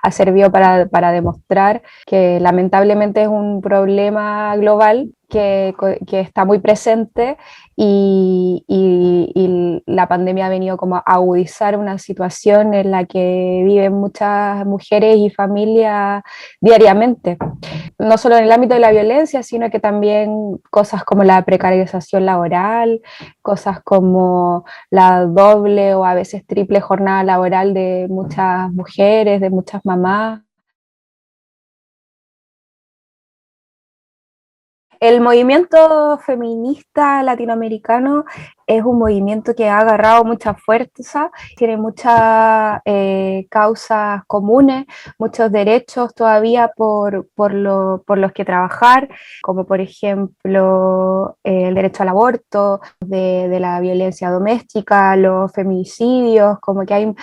ha servido para demostrar que lamentablemente es un problema global que está muy presente y la pandemia ha venido como a agudizar una situación en la que viven muchas mujeres y familias diariamente, no solo en el ámbito de la violencia, sino que también cosas como la precarización laboral, cosas como la doble o a veces triple jornada laboral de muchas mujeres, de muchas mamás. El movimiento feminista latinoamericano es un movimiento que ha agarrado mucha fuerza, tiene muchas causas comunes, muchos derechos todavía por los que trabajar, como por ejemplo el derecho al aborto, de la violencia doméstica, los feminicidios, como que hay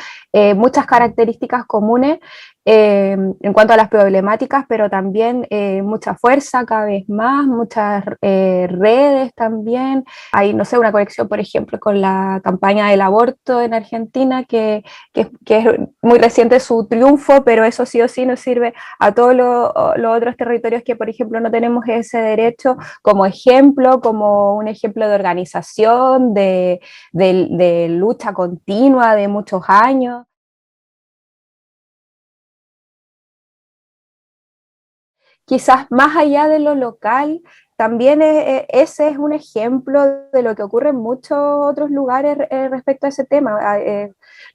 muchas características comunes en cuanto a las problemáticas, pero también mucha fuerza cada vez más, muchas redes también. Hay, no sé, una conexión, por ejemplo, con la campaña del aborto en Argentina, que es muy reciente su triunfo, pero eso sí o sí nos sirve a todos los otros territorios que, por ejemplo, no tenemos ese derecho como ejemplo, como un ejemplo de organización, de lucha continua de muchos años. Quizás más allá de lo local, también ese es un ejemplo de lo que ocurre en muchos otros lugares respecto a ese tema,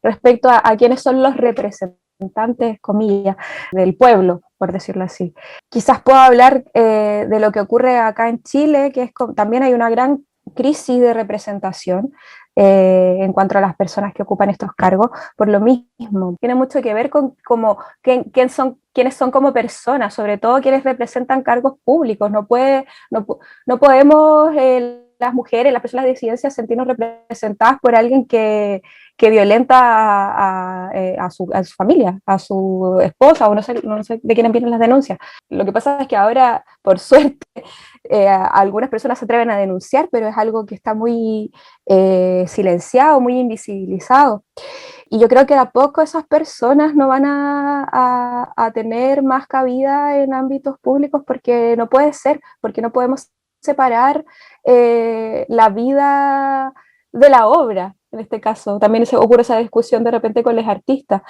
respecto a quiénes son los representantes, comillas, del pueblo, por decirlo así. Quizás puedo hablar de lo que ocurre acá en Chile, que es también hay una gran crisis de representación en cuanto a las personas que ocupan estos cargos, por lo mismo. Tiene mucho que ver con como, quiénes son como personas, sobre todo quienes representan cargos públicos. No podemos las mujeres, las personas de disidencia, sentirnos representadas por alguien que violenta a su familia, a su esposa, o no sé de quiénes vienen las denuncias. Lo que pasa es que ahora, por suerte, algunas personas se atreven a denunciar, pero es algo que está muy silenciado, muy invisibilizado. Y yo creo que de a poco esas personas no van a tener más cabida en ámbitos públicos porque no puede ser, porque no podemos separar la vida de la obra. En este caso, también ocurre esa discusión de repente con los artistas.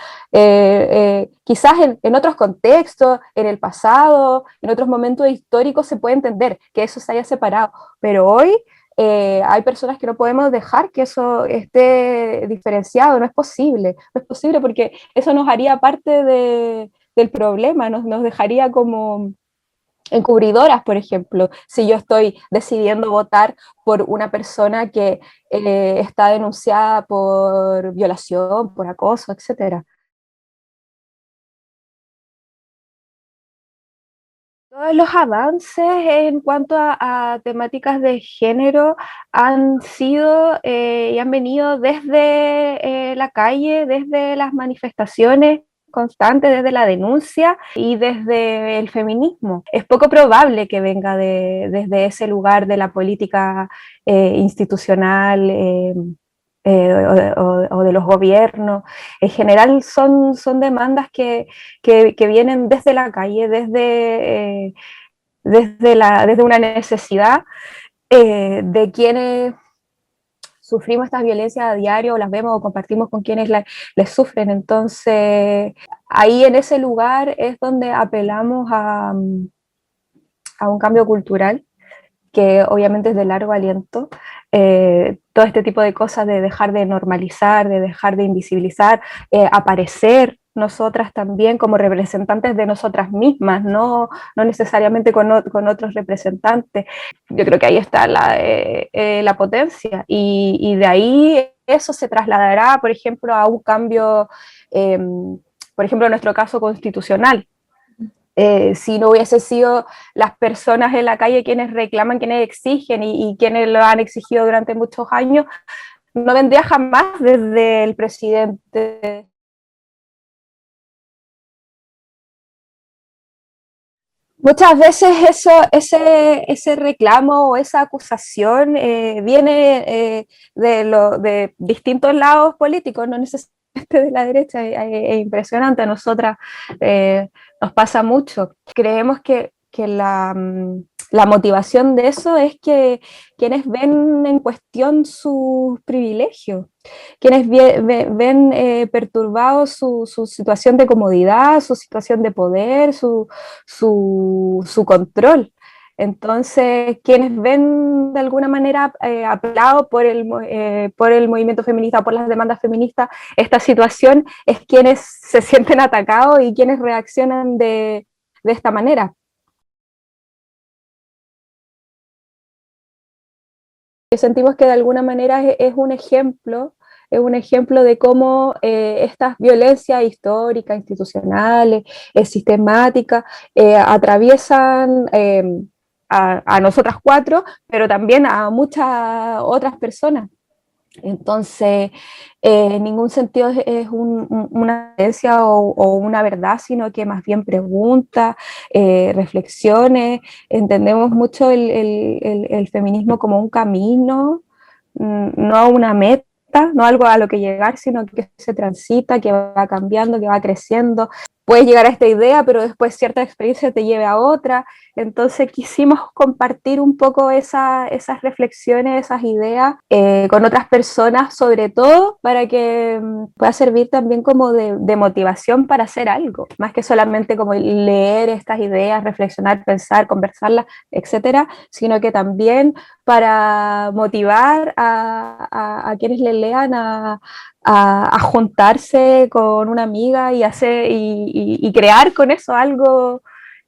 Quizás en otros contextos, en el pasado, en otros momentos históricos se puede entender que eso se haya separado, pero hoy hay personas que no podemos dejar que eso esté diferenciado, no es posible porque eso nos haría parte del problema, nos dejaría como encubridoras, por ejemplo, si yo estoy decidiendo votar por una persona que está denunciada por violación, por acoso, etcétera. Todos los avances en cuanto a temáticas de género han sido y han venido desde la calle, desde las manifestaciones constantes, desde la denuncia y desde el feminismo. Es poco probable que venga desde ese lugar de la política institucional o de los gobiernos. En general son demandas que vienen desde la calle, desde una necesidad de quienes sufrimos estas violencias a diario, o las vemos o compartimos con quienes les sufren. Entonces, ahí en ese lugar es donde apelamos a un cambio cultural que obviamente es de largo aliento, todo este tipo de cosas de dejar de normalizar, de dejar de invisibilizar, aparecer nosotras también como representantes de nosotras mismas, no necesariamente con otros representantes. Yo creo que ahí está la potencia y de ahí eso se trasladará, por ejemplo, a un cambio, eh, por ejemplo, en nuestro caso constitucional. Si no hubiese sido las personas en la calle quienes reclaman, quienes exigen y quienes lo han exigido durante muchos años, no vendría jamás desde el presidente. Muchas veces ese reclamo o esa acusación viene de distintos lados políticos, no necesariamente de la derecha, es impresionante. A nosotras nos pasa mucho. Creemos que la motivación de eso es que quienes ven en cuestión sus privilegios, quienes ven perturbados su situación de comodidad, su situación de poder, su control. Entonces, quienes ven de alguna manera apelado por el movimiento feminista, por las demandas feministas, esta situación es quienes se sienten atacados y quienes reaccionan de esta manera. Sentimos que de alguna manera es un ejemplo de cómo estas violencias históricas, institucionales, sistemáticas, atraviesan a nosotras cuatro, pero también a muchas otras personas. Entonces, en ningún sentido es una creencia o una verdad, sino que más bien pregunta, reflexiones. Entendemos mucho el feminismo como un camino, no una meta, no algo a lo que llegar, sino que se transita, que va cambiando, que va creciendo. Puedes llegar a esta idea, pero después cierta experiencia te lleve a otra. Entonces quisimos compartir un poco esas reflexiones, esas ideas con otras personas, sobre todo para que pueda servir también como de motivación para hacer algo, más que solamente como leer estas ideas, reflexionar, pensar, conversarlas, etcétera, sino que también para motivar a quienes le lean a juntarse con una amiga y y crear con eso algo,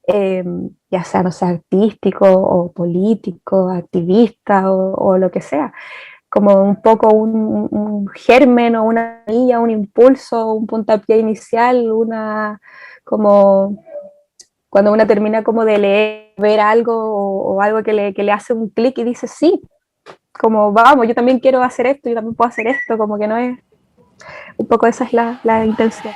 eh, ya sea, no sé, artístico o político, activista o lo que sea, como un poco un germen o una guía, un impulso, un puntapié inicial, como cuando uno termina como de leer, ver algo o algo que le hace un clic y dice sí, como vamos, yo también quiero hacer esto, yo también puedo hacer esto, como que no es, un poco esa es la intención.